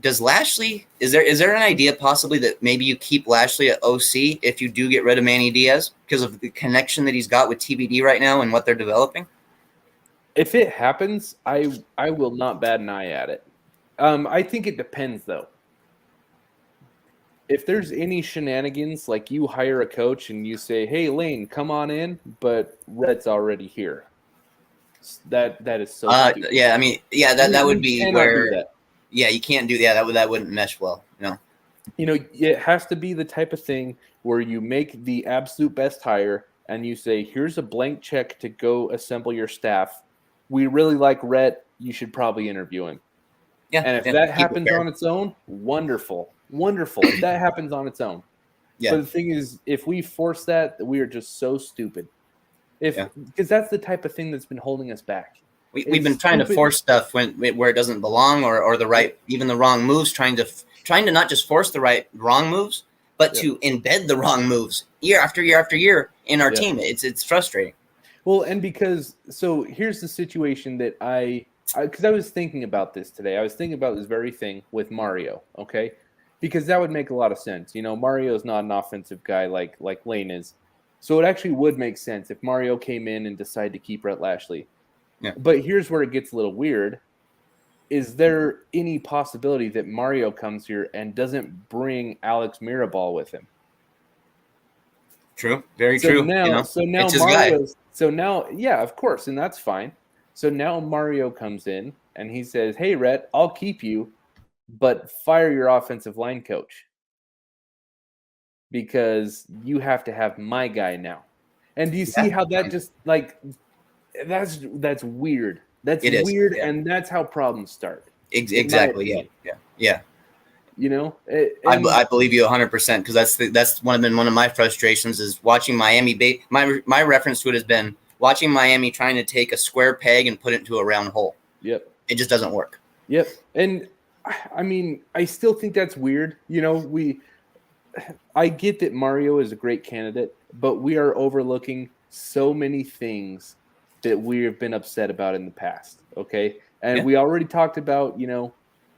does Lashlee, is there an idea possibly that maybe you keep Lashlee at OC if you do get rid of Manny Diaz because of the connection that he's got with TBD right now and what they're developing? If it happens, I will not bat an eye at it. I think it depends, though. If there's any shenanigans, like you hire a coach and you say, hey, Lane, come on in, but Rhett's already here. That is so stupid. Yeah, I mean, yeah, that would be where – yeah, you can't do that. That wouldn't mesh well. No. It has to be the type of thing where you make the absolute best hire and you say, here's a blank check to go assemble your staff. We really like Rhett. You should probably interview him. Yeah. And if that happens on its own, wonderful. Wonderful. If that happens on its own. Yeah. But the thing is, if we force that, we are just so stupid. Because that's the type of thing that's been holding us back. We've been trying to force stuff where it doesn't belong, or the right, even the wrong moves. Trying to not just force the wrong moves, but to embed the wrong moves year after year after year in our team. It's frustrating. Well, and so here's the situation that because I was thinking about this today. I was thinking about this very thing with Mario. Okay, because that would make a lot of sense. Mario is not an offensive guy like Lane is, so it actually would make sense if Mario came in and decided to keep Rhett Lashlee. Yeah. But here's where it gets a little weird. Is there any possibility that Mario comes here and doesn't bring Alex Mirabal with him? True. Very true. So now yeah, of course, and that's fine. So now Mario comes in and he says, hey, Rhett, I'll keep you, but fire your offensive line coach because you have to have my guy now. And do you see how that just that's weird. That's weird, and that's how problems start. Exactly. Yeah. I believe you 100% because that's one of my frustrations is watching Miami. My reference to it has been watching Miami trying to take a square peg and put it into a round hole. Yep. It just doesn't work. Yep. And I mean, I still think that's weird. I get that Mario is a great candidate, but we are overlooking so many things that we have been upset about in the past, okay? And we already talked about,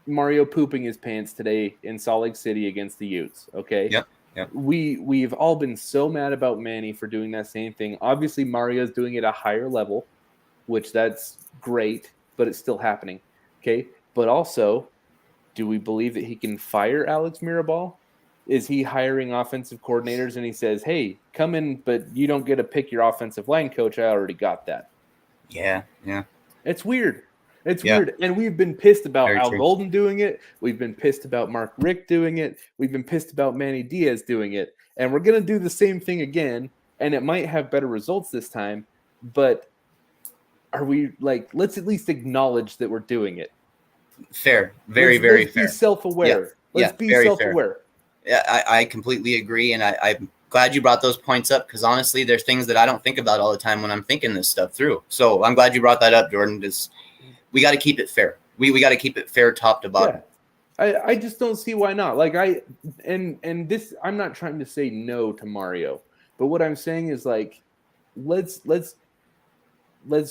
Mario pooping his pants today in Salt Lake City against the Utes, okay? Yep. We've all been so mad about Manny for doing that same thing. Obviously, Mario's doing it at a higher level, which that's great, but it's still happening, okay? But also, do we believe that he can fire Alex Mirabal? Is he hiring offensive coordinators and he says, hey, come in, but you don't get to pick your offensive line coach. I already got that. Yeah. It's weird. It's weird. And we've been pissed about Al Golden doing it. We've been pissed about Mark Richt doing it. We've been pissed about Manny Diaz doing it. And we're going to do the same thing again. And it might have better results this time. But are we let's at least acknowledge that we're doing it. Fair. Very fair. Let's be self-aware. Let's be self-aware. Fair. Yeah, I completely agree, and I'm glad you brought those points up because honestly, there's things that I don't think about all the time when I'm thinking this stuff through. So I'm glad you brought that up, Jordan. Because we got to keep it fair. We got to keep it fair, top to bottom. Yeah. I just don't see why not. And this, I'm not trying to say no to Mario, but what I'm saying is let's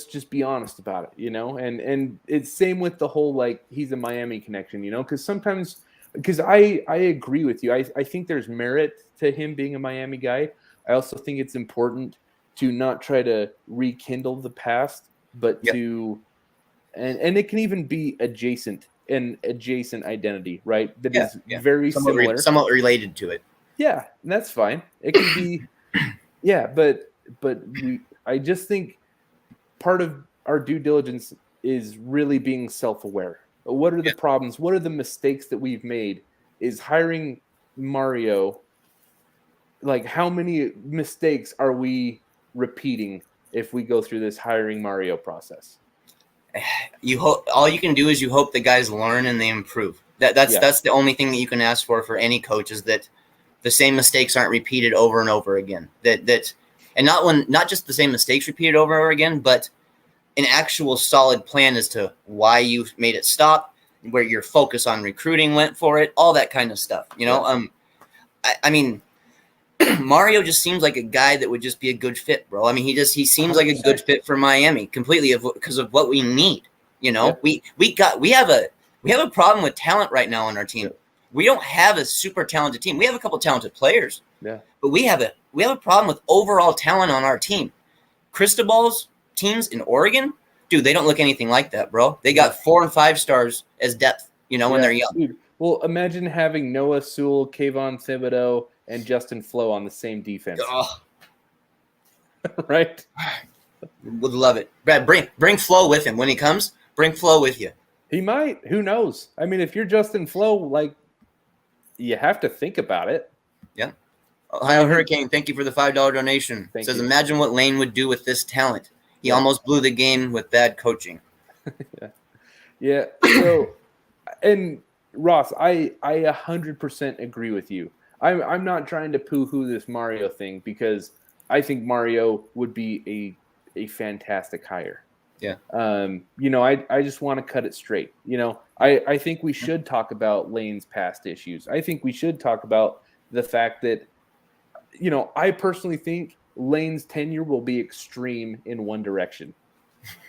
just be honest about it, And it's same with the whole he's a Miami connection, because sometimes. Because I agree with you. I think there's merit to him being a Miami guy. I also think it's important to not try to rekindle the past, but to and it can even be adjacent identity, right? That is very similar. Somewhat related to it. Yeah, and that's fine. It can be but I just think part of our due diligence is really being self-aware. What are the problems? What are the mistakes that we've made? Is hiring Mario, how many mistakes are we repeating if we go through this hiring Mario process? All you can do is you hope the guys learn and they improve. That's the only thing that you can ask for any coach is that the same mistakes aren't repeated over and over again. And not just the same mistakes repeated over and over again, but an actual solid plan as to why you made it stop, where your focus on recruiting went for it, all that kind of stuff. I mean, Mario just seems like a guy that would just be a good fit, bro. I mean, he seems like a good fit for Miami completely because of what we need. We have We have a problem with talent right now on our team. We don't have a super talented team. We have a couple talented players, but we have a problem with overall talent on our team. Cristobal's teams in Oregon, dude, they don't look anything like that, bro. They got 4 and 5 stars as depth, when they're young. Dude. Well, imagine having Noah Sewell, Kayvon Thibodeau, and Justin Flo on the same defense. Oh. Right? Would love it. Brad, bring Flo with him. When he comes, bring Flo with you. He might. Who knows? I mean, if you're Justin Flo, like, you have to think about it. Yeah. Ohio Hurricane, thank you for the $5 donation. Thank Says, you. imagine what Lane would do with this talent. He almost blew the game with bad coaching. Yeah. So, and Ross, I 100% agree with you. I'm not trying to poo-hoo this Mario thing because I think Mario would be a fantastic hire. Yeah. I just want to cut it straight. I think we should talk about Lane's past issues. I think we should talk about the fact that, I personally think Lane's tenure will be extreme in one direction.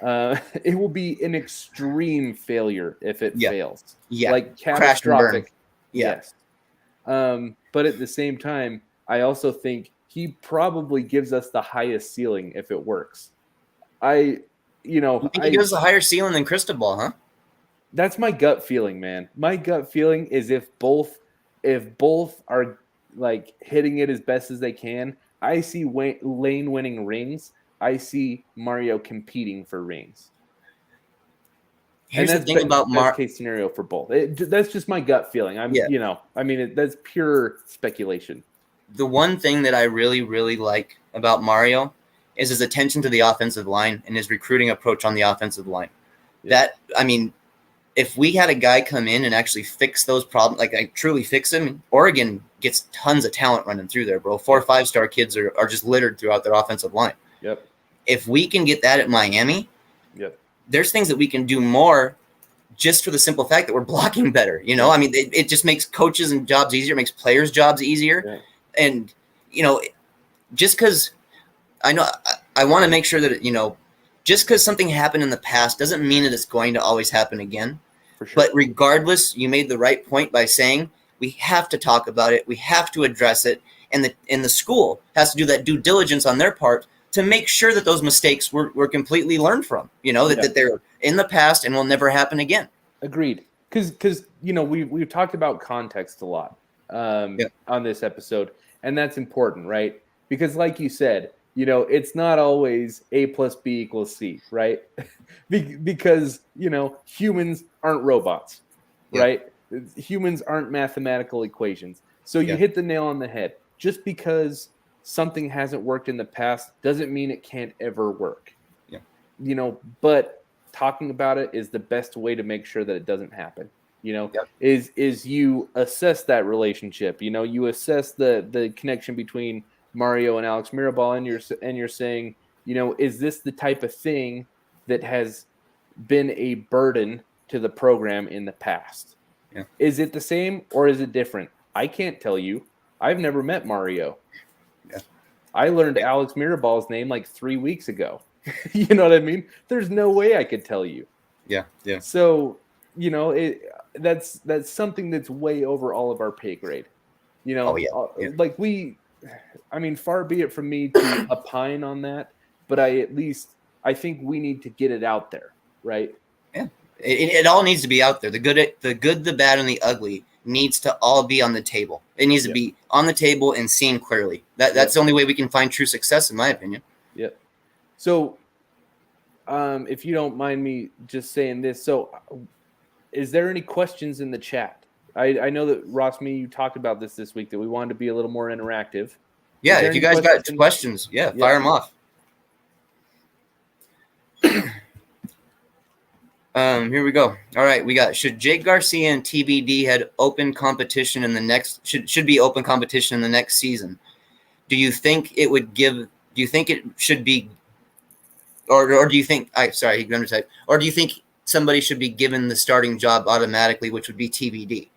It will be an extreme failure if it fails. Yeah. Like catastrophic. Yes. But at the same time, I also think he probably gives us the highest ceiling if it works. You think he gives a higher ceiling than Cristobal, huh? That's my gut feeling, man. My gut feeling is if both are like hitting it as best as they can, I see Lane winning rings. I see Mario competing for rings. Here's the thing about best case scenario for both. That's just my gut feeling. That's pure speculation. The one thing that I really, really like about Mario is his attention to the offensive line and his recruiting approach on the offensive line. Yeah. If we had a guy come in and actually fix those problems, like truly fix them, Oregon gets tons of talent running through there, bro. 4 or 5-star kids are just littered throughout their offensive line. Yep. If we can get that at Miami, there's things that we can do more just for the simple fact that we're blocking better. It just makes coaches and jobs easier, makes players' jobs easier. Yeah. And, just because I know I want to make sure that, just because something happened in the past doesn't mean that it's going to always happen again. For sure. But regardless, you made the right point by saying we have to talk about it. We have to address it. And the school has to do that due diligence on their part to make sure that those mistakes were completely learned from, that they're in the past and will never happen again. Agreed. Because we've talked about context a lot on this episode, and that's important, right? Because like you said, it's not always A plus B equals C, right? Because, humans aren't robots, right? Humans aren't mathematical equations. So you hit the nail on the head. Just because something hasn't worked in the past doesn't mean it can't ever work. Yeah. But talking about it is the best way to make sure that it doesn't happen. Is you assess that relationship. You assess the connection between Mario and Alex Mirabal, and you're saying, is this the type of thing that has been a burden to the program in the past? Yeah. Is it the same or is it different? I can't tell you. I've never met Mario. Yeah. I learned Alex Mirabal's name like 3 weeks ago. You know what I mean? There's no way I could tell you. Yeah. Yeah. So, that's something that's way over all of our pay grade. Like far be it from me to opine on that, but I think we need to get it out there, right? Yeah. It all needs to be out there. The good, the bad, and the ugly needs to all be on the table. It needs to be on the table and seen clearly. That's the only way we can find true success, in my opinion. Yep. So, if you don't mind me just saying this, so is there any questions in the chat? I know that Ross, you talked about this week, that we wanted to be a little more interactive. Yeah, if you guys got questions, fire them off. Here we go. All right, we got, should Jake Garcia and TBD had open competition in the next should be open competition in the next season? Do you think it would give? Do you think it should be, or do you think? Or do you think somebody should be given the starting job automatically, which would be TBD?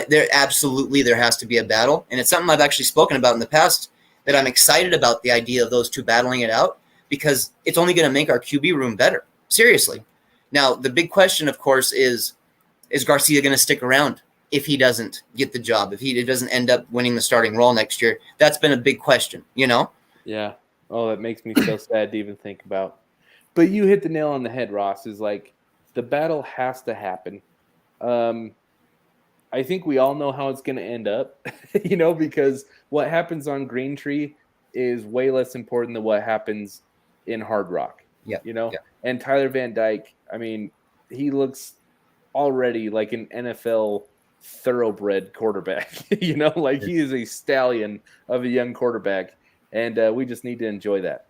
There has to be a battle, and it's something I've actually spoken about in the past, that I'm excited about the idea of those two battling it out, because it's only going to make our QB room better. Seriously. Now, the big question, of course, is is Garcia going to stick around if he doesn't get the job, if he doesn't end up winning the starting role next year? That's been a big question, you know? Yeah. Oh, that makes me so sad to even think about. But you hit the nail on the head, Ross, is like the battle has to happen. I think we all know how it's going to end up, you know, because what happens on Green Tree is way less important than what happens in Hard Rock, you know? And Tyler Van Dyke, I mean, he looks already like an NFL thoroughbred quarterback, you know, like he is a stallion of a young quarterback. And we just need to enjoy that.